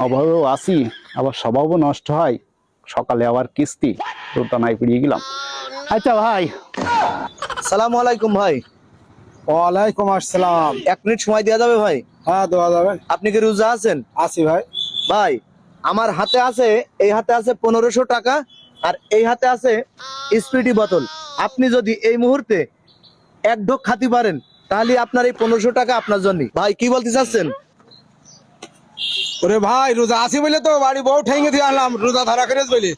অভাবেও আসি, আবার স্বভাবও নষ্ট হয়, সকালে আবার কিস্তি, তোরটা নাই পেরিয়ে গেলাম। আচ্ছা ভাই। সালাম আলাইকুম ভাই। ওয়ালাইকুম আসসালাম। 1 মিনিট সময় দেওয়া যাবে ভাই? হ্যাঁ, দেওয়া যাবে। আপনি কি রোজা আছেন? আছি ভাই। ভাই আমার হাতে আছে, এই হাতে আছে 1500 টাকা, আর এই হাতে আছে স্পিরিটি বোতল। আপনি যদি এই মুহূর্তে এক ঢোক খাতি পারেন, তাহলে আপনার এই 1500 টাকা আপনার জন্য। ভাই কি বলতে চাচ্ছেন? ওরে ভাই, রোজা আছি বলে তো বাড়ি বউ ঠেঙে দিয়ে আনলাম, রোজা ধরা করে বলে।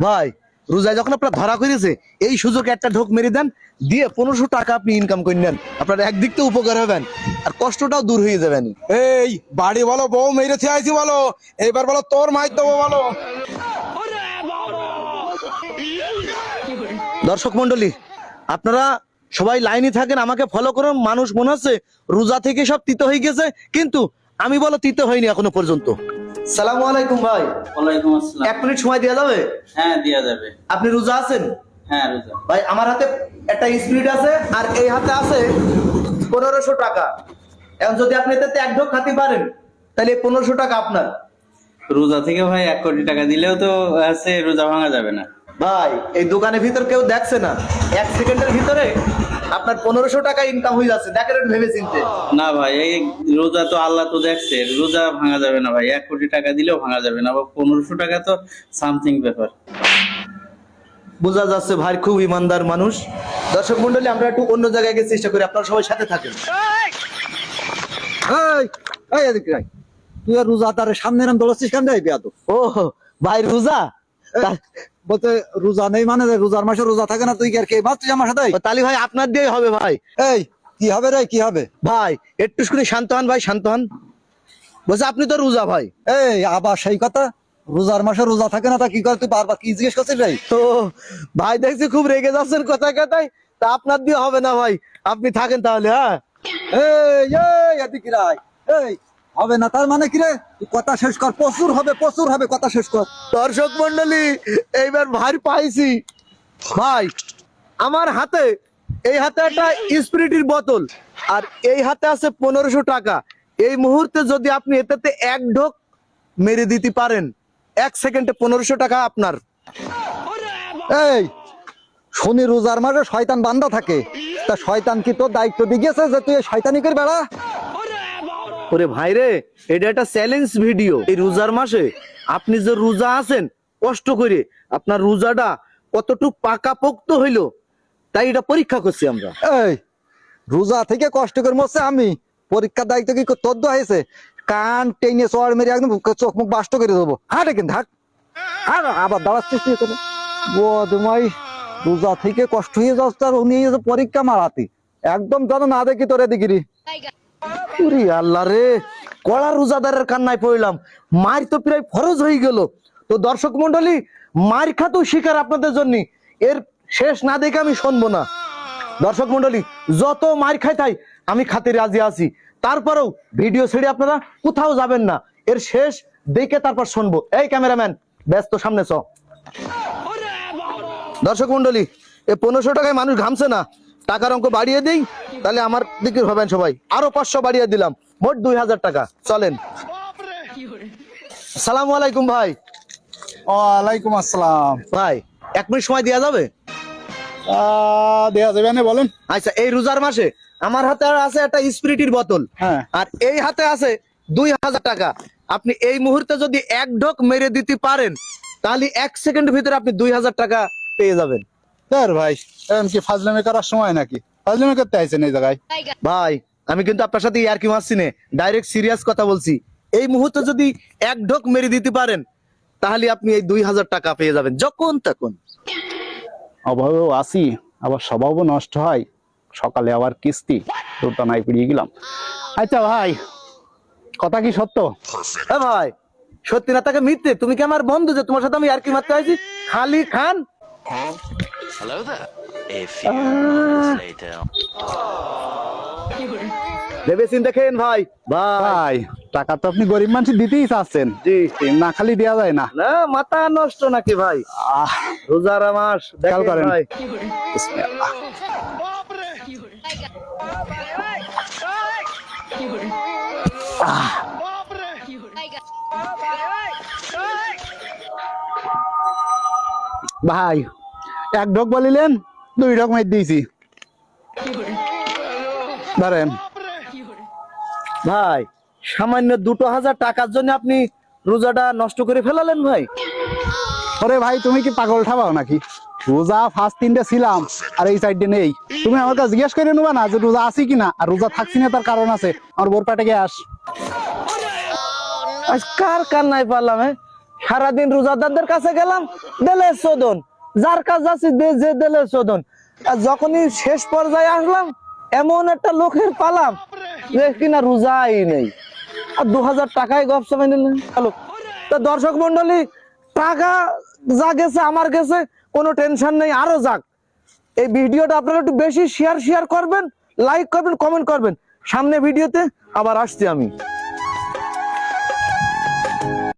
ভাই রোজায় যখন আপনার ধরা করেছে, এই সুযোগে একটা ঢোক মেরে দেন, দিয়ে 1500 টাকা আপনি ইনকাম করে নেন। আপনার একদিক তো উপকার হবেন, আর কষ্টটাও দূর হয়ে যাবেন। এই বাড়ি বলো, বউ মেরেছে আইছি বলো, এইবার বলো তোর মাইর দেবো বলো। দর্শক মন্ডলী, আপনারা সবাই লাইনে থাকেন, আমাকে ফলো করুন। মানুষ মনে হচ্ছে রোজা থেকে সব তিত হয়ে গেছে, কিন্তু আমি বলো তিত হয়নি এখনো পর্যন্ত। সালামু আলাইকুম ভাই। ওয়ালাইকুম আসসালাম। 1 মিনিট সময় দেওয়া যাবে? হ্যাঁ, দেয়া যাবে। আপনি রোজা আছেন? হ্যাঁ, রোজা। ভাই আমার হাতে একটা স্পিরিট আছে, আর এই হাতে আছে 1500 টাকা। এখন যদি আপনি এতে এক ঢোক খাতে পারেন, তাহলে 1500 টাকা আপনার। রোজা থেকে ভাই 1 কোটি টাকা দিলেও তো আছে, রোজা ভাঙা যাবে না। ভাই এই দোকানের ভিতর কেউ দেখছে না, 1 সেকেন্ডের ভিতরে আপনার 1500 টাকা ইনকাম হয়ে যাচ্ছে। দেখেন একটু ভেবে চিনতে। না ভাই, এই রোজা তো আল্লাহ তো দেখছে, রোজা ভাঙা যাবে না ভাই। 1 কোটি টাকা দিলেও ভাঙা যাবে না, আবার 1500 টাকা তো সামথিং ব্যাপার। বোঝা যাচ্ছে ভাই খুব ইমানদার মানুষ। দর্শক মন্ডলী, আমরা একটু অন্য জায়গায় গিয়ে চেষ্টা করি, আপনারা সবাই সাথে থাকেন। এই এদিকে আয়। তুই আর রোজা তার সামনে নাম দৌড়াচ্ছিস কেন রে বিয়া তো? ও ভাই রোজা, বলতে রোজা নেই মানে রোজার মাসে রোজা থাকে না, তুই কি আর কে ভাবছিস আমার সাথে? তালি ভাই আপনার দিয়েই হবে ভাই। এই কি হবে রে, কি হবে? ভাই একটু শুনে শান্ত হন ভাই, শান্ত হন। বলছে আপনি তো রোজা ভাই। এই আবার সেই কথা, রোজার মাসে রোজা থাকে না তা কি করে? তুই বারবার কি জিজ্ঞেস করছিস রে? তো ভাই দেখছি খুব রেগে যাচ্ছেন কথায় কথায়, তা আপনার দিয়ে হবে না ভাই, আপনি থাকেন তাহলে। হ্যাঁ এই এদিকে আয়। এই হবে না তার মানে কি রে? তুই কথা শেষ কর। প্রচুর হবে, প্রচুর হবে, কথা শেষ কর। দর্শক মন্ডলী, এইবার ভাই পাইছি। ভাই আমার হাতে, এই হাতে একটা স্পিরিটের বোতল, আর এই হাতে আছে 1500 টাকা। এই মুহূর্তে যদি আপনি এতে এক ঢোক মেরে দিতে পারেন, 1 সেকেন্ডে 1500 টাকা আপনার। এই শনি রোজার মাসে শয়তান বান্দা থাকে, তা শয়তান কি তোর দায়িত্ব দিয়ে গেছে যে তুই শয়তানি করে বেড়া? ওরে ভাই রে, এটা একটা চ্যালেঞ্জ ভিডিও। এই রোজার মাসে আপনি যে রোজা আছেন কষ্ট করে, আপনার রোজাটা কতটুক পাকা পোক্ত হইলো, তাই এটা পরীক্ষা করছি আমরা। এই রোজা থেকে কষ্ট করে মরছে আমি, পরীক্ষার দায়িত্ব কি তোর দেওয়া হয়েছে? কান টেনে চড় মেরে একদম চোখ মুখ বাষ্ট করে দেবো। হাঁটে কিন্তু হাট, আর আবার দাঁড়াচ্ছিস তুই এখানে। তোমায় রোজা থেকে কষ্ট হয়ে যাচ্ছে আর উনি পরীক্ষা মারাতি একদম যেন না দেখি তোর এদিকে। ওরে আল্লাহ রে, কড়া রোজাদারের কান্নায় পড়লাম। মার তো প্রায় ফরজ হয়ে গেল। তো দর্শক মন্ডলী, মার খাতেও শিকার আপনাদের জন্য, এর শেষ না দেখে আমি শুনবো না। দর্শক মন্ডলী, যত মার খাই তাই আমি খাতে রাজি আছি, তারপরেও ভিডিও ছেড়ে আপনারা কোথাও যাবেন না, এর শেষ দেখে তারপর শুনবো। এই ক্যামেরাম্যান ব্যস্ত, সামনে চ। দর্শক মন্ডলী, এ 1500 টাকায় মানুষ ঘামছে না, টাকার অঙ্ক বাড়িয়ে দিই, তাহলে আমার দিকে হবেন সবাই। আরো 500 বাড়িয়ে দিলাম, মোট 2000 টাকা। চলেন। সালামু আলাইকুম ভাই। ওয়ালাইকুম আসসালাম। ভাই 1 মিনিট সময় দেওয়া যাবে? দেয়া যাবে না, বলেন। আচ্ছা, এই রোজার মাসে আমার হাতে আছে একটা স্পিরিটের বোতল, হ্যাঁ। আর এই হাতে আছে 2000 টাকা। আপনি এই মুহূর্তে যদি এক ঢোক মেরে দিতে পারেন, তাহলে 1 সেকেন্ড ভিতরে আপনি 2000 টাকা পেয়ে যাবেন। স্যার ভাই, এখন কি ফাজলামি করার সময় নাকি? ফাজলামি করতে আইছেন এই জায়গায়? ভাই আমি কিন্তু আপনার সাথে ইয়ার্কি মারছি না, ডাইরেক্ট সিরিয়াস কথা বলছি। এই মুহূর্তে যদি এক ঢোক মেরে দিতে পারেন, তাহলে আপনি এই 2000 টাকা পেয়ে যাবেন যখন তখন। অভাবেও আসি, আবার স্বভাবও নষ্ট হয়, সকালে আবার কিস্তি, তোরটা নাই পেরিয়ে গেলাম। আচ্ছা ভাই, কথা কি সত্য? হ্যাঁ ভাই, সত্যি না তাকে মিথ্যে? তুমি কি আমার বন্ধু যে তোমার সাথে আমি ইয়ার্কি মারতে আইছি? খালি খান। Hello there. A few moments later. ভেবে চিন্তে খেয়েন ভাই। ভাই ভাই টাকা তো আপনি গরিব মানুষ দিতেই চাচ্ছেন, জি, না খালি দেওয়া যায় না। না মাথা নষ্ট নাকি ভাই? রোজার মাস খেয়াল দেখেন করেন। ভাই। বিসমিল্লাহ। ভাই 1 ঢোক বলিলেন 2 ঢোক মার দিয়েছি ধরেন। ভাই সামান্য 2000 টাকার জন্য আপনি রোজাটা নষ্ট করে ফেলালেন ভাই। ওরে ভাই তুমি কি পাগল ঠাবাও নাকি? রোজা ফার্স্ট 3 ছিলাম আর এই সাইডে নেই। তুমি আমার কাছে জিজ্ঞেস করে নেবা না যে রোজা আছি কিনা? আর রোজা থাকছি না তার কারণ আছে, আমার বোর পেটে গ্যাস। আজ কার কান্নায় পারলাম? সারাদিন রোজাদারদের কাছে গেলাম, দিলে শোধন, যার কাজ আছে যে দিলে শোধন। আর যখনই শেষ পর্যায়ে আসলাম, এমন একটা লোকের পালাম যে কিনা রোজাই নেই, আর 2000 টাকায় গপসা মেনে নিলেন। হ্যালো, তা দর্শক মন্ডলী, টাকা যা গেছে আমার গেছে, কোনো টেনশন নেই, আরো যাক। এই ভিডিওটা আপনারা একটু বেশি শেয়ার করবেন, লাইক করবেন, কমেন্ট করবেন। সামনে ভিডিওতে আবার আসছি আমি।